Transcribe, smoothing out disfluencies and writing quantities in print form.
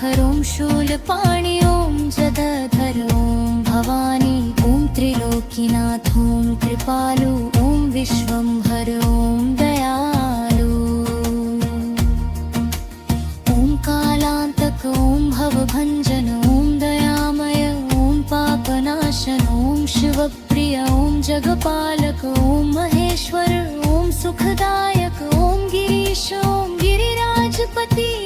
शेखर ओम शूलपाणि ओम जगधर ओम भवानी ओम त्रिलोकीनाथ ओम कृपालु ओम विश्वंभर ओम दयालु ओम कालांतक ओम भवभंजन ओम दयामय ओम पापनाशन ओम शिवप्रिय ओम जगपालक ओम महेश्वर ओम सुखदायक ओम गिरीश ओम गिरिराजपति